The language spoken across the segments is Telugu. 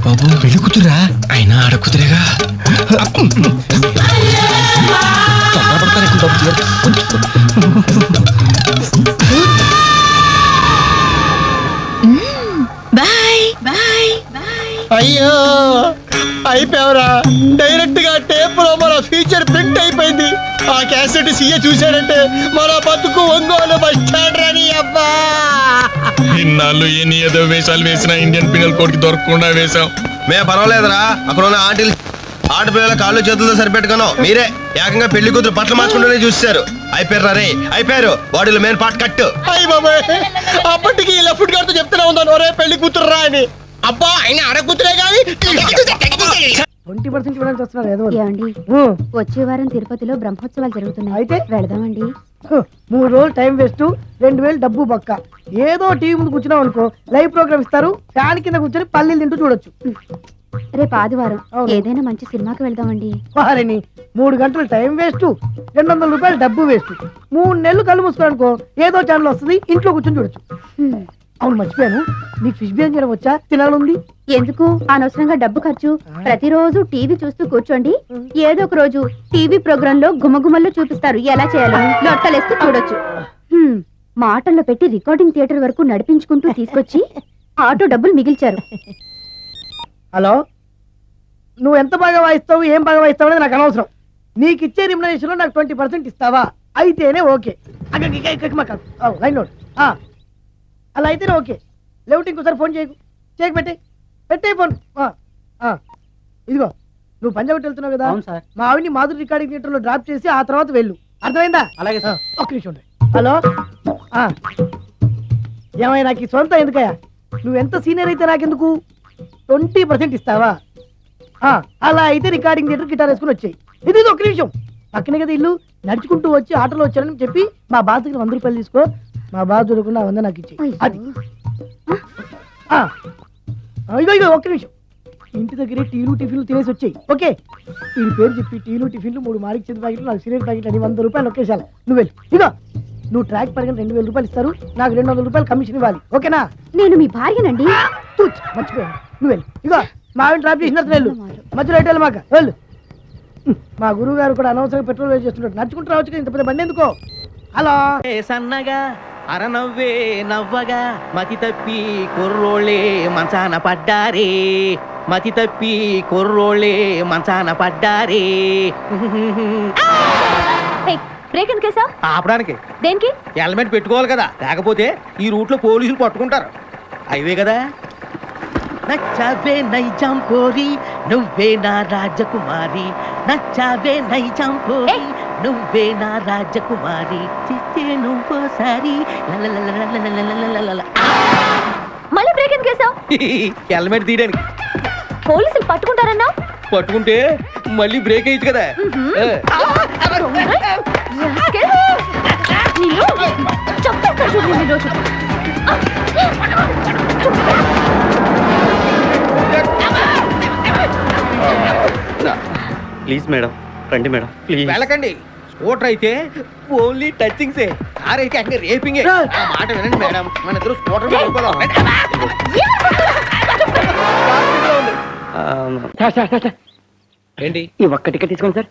బాబు పెళ్లి కూతురా అయినా ఆడ కూతురేగా అయ్యో అయిపోయావురా. డైరెక్ట్ గా టేప్ లో మన ఫ్యూచర్ ప్రింట్ అయిపోయింది. ఆ క్యాసెట్ సీఏ చూశాడంటే మన బతుకు ఒంగోలు బస్ స్టాండ్ రాని. అబ్బా ఇన్నాళ్ళు ఎన్ని ఏదో వేషాలు వేసినా ఇండియన్ పీనల్ కోడ్ కి దొరకకుండా వేసాం. మే పర్వాలేదురా, అక్కడ ఉన్న ఆంటీలు ఆడపిల్లల కాళ్ళు చేతులతో సరిపెట్టుకున్నాం. మీరే ఏకంగా పెళ్లి కూతురు బట్టలు మార్చుకుంటూనే చూస్తారు. అయిపోయారు రే, అయిపోయారు. బాడీలో మెయిన్ పార్ట్ కట్టు. అయ్యి బాబాయ్, అప్పటికి లెఫ్ట్ గారితో చెప్తూనే ఉన్నాను ఒరే పెళ్లి కూతురు రా అని. అబ్బా ఆయన ఆడ కూతురే కానీ 20% ఇవ్వడానికి వస్తున్నారు. ఏదో ఏమండి, వచ్చే వారం తిరుపతిలో బ్రహ్మోత్సవాలు జరుగుతున్నాయి. అయితే వెళదామండి. 3 రోజులు టైం వేస్ట్, 2000 డబ్బు బక్క. ఏదో టీవీ ముందు కూర్చున్నాం అనుకో, లైవ్ ప్రోగ్రామ్ ఇస్తారు. ఫ్యాన్ కింద కూర్చొని పల్లీలు తింటూ చూడొచ్చు. రేపు ఆదివారం ఏదైనా మంచి సినిమాకి వెళ్దామండి. వారిని 3 గంటలు టైం వేస్ట్, 200 రూపాయలు డబ్బు వేస్ట్. 3 నెలలు కళ్ళు మూసుకోనుకో ఏదో ఛానల్ వస్తుంది, ఇంట్లో కూర్చొని చూడొచ్చు. అవును మర్చిపోయాను, నీకు ఫిష్ బిర్యానీ చేయడం వచ్చా? తినాలుంది. ఎందుకు అనవసరంగా డబ్బు ఖర్చు? ప్రతిరోజు టీవీ చూస్తూ కూర్చోండి, ఏదో ఒక రోజు టీవీ ప్రోగ్రామ్ లో గుమగుమల్లో చూపిస్తారు ఎలా చేయాలో. లొట్టలేస్తూ చూడొచ్చు. మాటల్లో పెట్టి రికార్డింగ్ థియేటర్ వరకు నడిపించుకుంటూ తీసుకొచ్చి ఆటో డబ్బులు మిగిల్చారు. హలో, నువ్వు ఎంత బాగా వాయిస్తావు, ఏం బాగా వాయిస్తావు అనేది నాకు అనవసరం. నీకు ఇచ్చే రిమ్యునరేషన్ లో నాకు 20% ఇస్తావా? అయితేనే ఓకే. Line note. అలా అయితేనే ఓకే. లేవుటి ఇంకోసారి ఫోన్ చేయకు పెట్టే ఫోన్. ఇదిగో నువ్వు పంజాబ్ వెళ్తున్నావు కదా, మా ఆవిడ్ని మాధురి రికార్డింగ్ థియేటర్ లో డ్రాప్ చేసి ఆ తర్వాత వెళ్ళు. అర్థమైందా? అలాగే సార్. ఒక్క నిమిషం ఉండండి. హలో, ఏమైనా నాకు ఈ సొంత ఎందుకయ్యా? నువ్వెంత సీనియర్ అయితే నాకెందుకు? 20% ఇస్తావా? అలా అయితే రికార్డింగ్ థియేటర్ గిటార్ వేసుకుని వచ్చాయి. ఇది ఒక్క నిమిషం. పక్కనే కదా ఇల్లు, నడుచుకుంటూ వచ్చి ఆటోలో వచ్చానని చెప్పి మా బాధ దగ్గర 100 రూపాయలు తీసుకో. మా బాధ చూడకుండా 100 నాకు ఇచ్చి. అది ఇగో ఒక్క నిమిషం. ఇంటి దగ్గరే టీలు టిఫిన్లు తినేసి వచ్చాయి. ఓకే, ఈ పేరు చెప్పి టీలు టిఫిన్లు 3 మారికి చెంది ప్యాకెట్లు, నాకు సిగరెట్ ప్యాకెట్ అని 100 రూపాయలు ఒకేసారి. నువ్వు వెళ్ళి ఇగో, నువ్వు ట్రాక్ పరంగా 2000 రూపాయలు ఇస్తారు, నాకు 200 రూపాయలు కమిషన్ ఇవ్వాలి. ఓకేనా? నేను మీ భార్యనండి. మర్చిపోయాను. నువ్వు వెళ్ళి ఇగో, మా ఆవిడ డ్రాప్ చేసిన వెళ్ళు. మధ్యలో ఎటు మాక వెళ్ళు. మా గురువు గారు కూడా అనవసరంగా పెట్రోల్ వేస్ట్ చేస్తున్నాడు. నడుచుకుంటూ రావచ్చు కదా, ఇంత పెద్ద బండి ఎందుకో. హలో, సన్నగా అరనవ్వే నవ్వగా మతి తప్పి కుర్రోళ్ళే మంచాన పడ్డారే, మతి తప్పి కుర్రోళ్ళే మంచాన పడ్డారే. బ్రేక్ ఎందుకేసావ్? ఆపడానికి. దేనికి? హెల్మెట్ పెట్టుకోవాలి కదా, లేకపోతే ఈ రూట్ లో పోలీసులు పట్టుకుంటారు. హైవే కదా. నచ్చావే నైజాం పోరి నువ్వే నా రాజకుమారి, నచ్చావే నైజాం పోరి నువ్వే నా రాజకుమారి, చిస్తే నువ్వోసారి. మళ్ళీ బ్రేక్ ఎందుకేసావ్? హెల్మెట్ తీయడానికి. పోలీసులు పట్టుకుంటారన్నా? పట్టుకుంటే మళ్ళీ బ్రేక్ అయ్యింది కదా. ప్లీజ్ మేడం, రండి మేడం ప్లీజ్. వెళ్ళకండి. స్కూటర్ అయితే ఓన్లీ టచింగ్సే, కార్ అయితే అక్కడ రేపింగే. మాట వినండి మేడం, మన ఇద్దరు స్కూటర్ మీద వెళ్ళిపోదాం. ఏంటి ఈ ఒక్క టికెట్ తీసుకోండి సార్.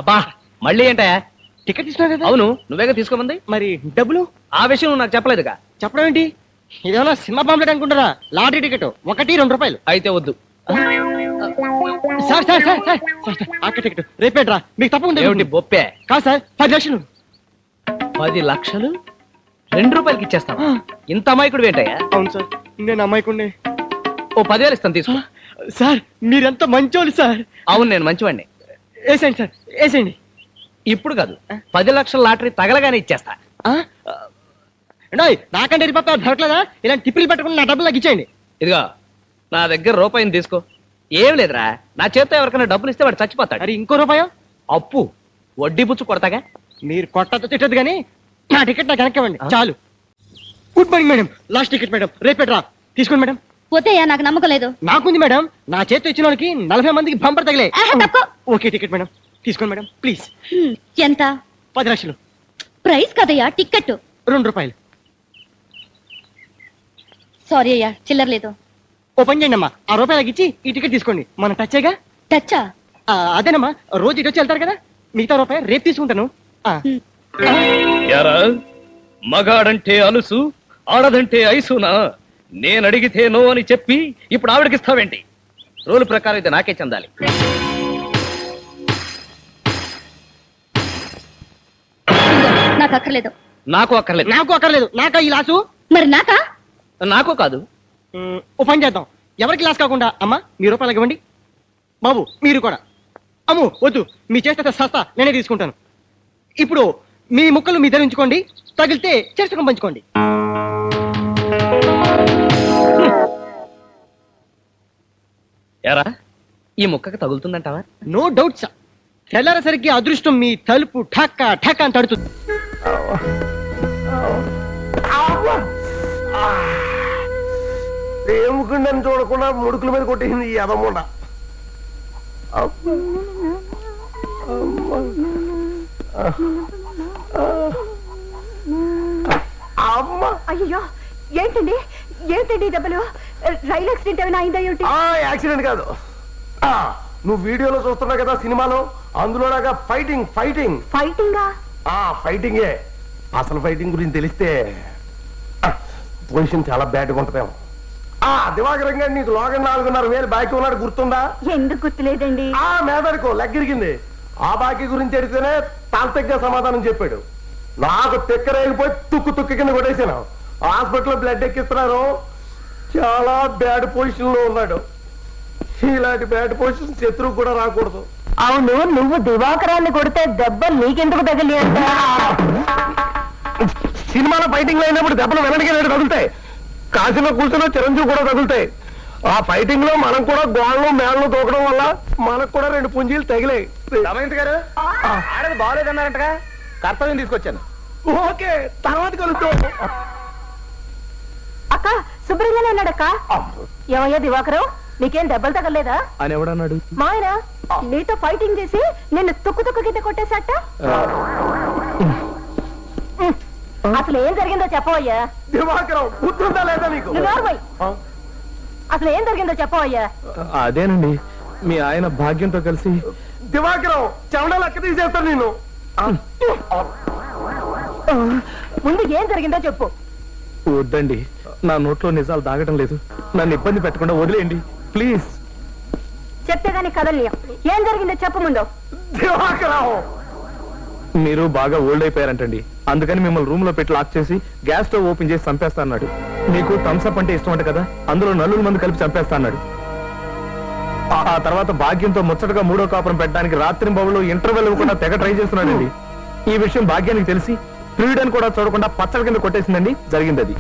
అబ్బా మళ్ళీ ఏంటయా? టికెట్ తీసుకున్నా కదా. అవును, నువ్వేగా తీసుకోమంది. మరి డబ్బులు? ఆ విషయం నువ్వు నాకు చెప్పలేదుగా. చెప్పడం ఏంటి? ఇదేమన్నా సినిమా పాంప్లెట్ అనుకుంటారా? లాటరీ టికెట్ 1 2 రూపాయలు. అయితే వద్దు. సార్ సార్ సార్ సార్ అక్క టికెట్ రేపేట్రా, మీకు తప్పకుండా. ఏమిటి బొప్పే? కాదు సార్, 10 లక్షలు. 10 లక్షలు 2 రూపాయలకి ఇచ్చేస్తావా? ఇంత అమాయకుడు ఏంటయ్యా? అవును సార్, నేను అమ్మాయికుండే. ఓ 10,000 ఇస్తాను, తీసుకో. సార్ మీరెంత మంచోళ్ళు సార్. అవును, నేను మంచివాడిని. వేసేయండి సార్, వేసేయండి. ఇప్పుడు కాదు, 10 లక్షల లాటరీ తగలగానే ఇచ్చేస్తా. ఏంటో నాకంటే ఎరిపప్ప దొరకలేదా? ఇలాంటి టిప్పులు పెట్టుకుని నా డబ్బులు నాకు ఇచ్చేయండి. ఇదిగో నా దగ్గర రూపాయిని తీసుకో. ఏం లేదురా, నా చేత్తో ఎవరికైనా డబ్బులు ఇస్తే వాడు చచ్చిపోతాడు. మరి ఇంకో రూపాయో? అప్పు వడ్డీ పుచ్చు కొడతాగా. మీరు కొట్టతో తిట్టదు కానీ నా టికెట్ నాకు వెనక్కివ్వండి చాలు. Good morning madam. Last ticket madam, రేపెట్రా తీసుకోండి మేడం. పోతేయా నాకు నమ్మకం లేదు. నాకుంది మేడం. నా చేతితో ఇచ్చిన వాళ్ళకి 40 మందికి బంపర్ తగిలే. ఆహా, తక్కువ. ఓకే టికెట్ మేడం, తీసుకోండి మేడం ప్లీజ్. ఎంత? 10 లక్షలు. ప్రైస్ కదయ్యా, టికెట్. 2 రూపాయలు. సారీ అయ్యా, చిల్లర లేదు. ఓ పని చేయండి అమ్మా, ఆ రూపాయలకి ఇచ్చి ఈ టికెట్ తీసుకోండి. మన టచ్చేగా. టచ్చా? అదేనమ్మా, రోజు ఇటు వచ్చి వెళ్తారు కదా, మిగతా రూపాయి రేపు తీసుకుంటాను. యారా, మగాడంటే అలుసు, ఆడదంటే ఐసునా? నేను అడిగితే నో అని చెప్పి ఇప్పుడు ఆవిడకిస్తావేంటి? రూల్ ప్రకారం అయితే నాకే చెందాలి. నాకు అక్కర్లేదు. నాకు అక్కర్లేదు. నాకు అక్కర్లేదు. నాకా ఈ లాసు? మరి నాకా? నాకు కాదు. ఓ పని చేద్దాం, ఎవరికి లాస్ కాకుండా అమ్మా మీ రూపాయలు ఇవ్వండి. బాబు మీరు కూడా. అమ్ము వద్దు, మీ చేస్తే సస్తా నేనే తీసుకుంటాను. ఇప్పుడు మీ ముక్కలు మీ దగ్గర ఉంచుకోండి, తగిలితే చేర్చుకొని పంచుకోండి. యారా, ఈ ముక్కకి తగులుతుందంటావా? No doubt sir. తెల్లారసరికి అదృష్టం మీ తలుపు ఠక్క ఠక్క అని తడుతుంది. ఏముకుండని చూడకుండా ముడుకుల మీద కొట్టేసింది ఈ అదమ్ముండ. అయ్యో, ఏంటండి ఏంటండి దెబ్బలు? రైలు యాక్సిడెంట్ ఏమైనా అయిందా ఏమిటి? యాక్సిడెంట్ కాదు. నువ్వు వీడియోలో చూస్తున్నావు కదా సినిమాలో, అందులో లాగా ఫైటింగ్ ఫైటింగ్ ఫైటింగా? ఫైటింగే. అసలు ఫైటింగ్ గురించి తెలిస్తే పొజిషన్ చాలా బ్యాడ్గా ఉంటుందేమో. దివాకరం గారు నీకు లోగన్ 4,500 బాకీ ఉన్నాడు గుర్తుందా? ఎందుకు గుర్తులేదండి? మేదడుకో లెగ్గిరిగింది. ఆ బాకీ గురించి అడిగితేనే తాంతగ్గా సమాధానం చెప్పాడు. నాకు తెక్కరైపోయి తుక్కు కింద కొట్టేశాను. హాస్పిటల్లో బ్లడ్ ఎక్కిస్తున్నారు. చాలా బ్యాడ్ పొజిషన్ లో ఉన్నాడు. ఇలాంటి బ్యాడ్ పొజిషన్ శత్రువు కూడా రాకూడదు. అవును, నువ్వు దివాకరాన్ని కొడితే దెబ్బలు నీకెందుకు తగిలి? సినిమాలో ఫైటింగ్ లో అయినప్పుడు దెబ్బలు వెనక్కి తగులుతాయి. కాశీలో కూర్చున్న చిరంజీవి కూడా తగులుతాయి. ఆ ఫైటింగ్ లో మనం కూడా గోళ్ళు మేళ్ళు తోకడం వల్ల మనకు కూడా 2 పుంజీలు తగిలాయి. గారు ఆడది బాగోలేదన్నారంటగా, కర్తవ్యం తీసుకొచ్చాను. ఓకే, తర్వాత కలుద్దాం. అక్క, శుభ్రంగానే ఉన్నాడక్క. ఏమయ్యా దివాకరం, నీకేం దెబ్బలు తగలేదా అని ఎవడన్నాడు? మాయనా నీతో ఫైటింగ్ చేసి నిన్ను తుక్కు కింద కొట్టేశాట. అసలు ఏం జరిగిందో చెప్పవయ్యా. దివాకరం గుర్తుందా లేదా నీకు? అసలు ఏం జరిగిందో చెప్పవయ్యా. అదేనండి, మీ ఆయన భాగ్యంతో కలిసి. దివాకరం చెమడ లెక్క తీసేస్తాను నేను. ముందు ఏం జరిగిందో చెప్పు. వద్దండి, నా నోట్లో నిజాలు దాగడం లేదు. నన్ను ఇబ్బంది పెట్టకుండా వదిలేయండి ప్లీజ్. చెప్తేగాని కదలియం. ఏం జరిగిందో చెప్పు ముందు. దివాకరం, మీరు బాగా ఓల్డ్ అయిపోయారంటండి. అందుకని మిమ్మల్ని రూమ్ లో పెట్టి లాక్ చేసి గ్యాస్ స్టవ్ ఓపెన్ చేసి చంపేస్తా అన్నాడు. నీకు థమ్స్అప్ అంటే ఇష్టం అంట కదా, అందులో 4 మంది కలిపి చంపేస్తా అన్నాడు. ఆ తర్వాత భాగ్యంతో ముచ్చటగా 3వ కాపురం పెట్టడానికి రాత్రి బాబులో ఇంటర్వెల్ ఇవ్వకుండా తెగ ట్రై చేస్తున్నాడండి. ఈ విషయం భాగ్యానికి తెలిసి ప్రియుడని కూడా చూడకుండా పచ్చడి కింద కొట్టేసిందండి. జరిగింది అది.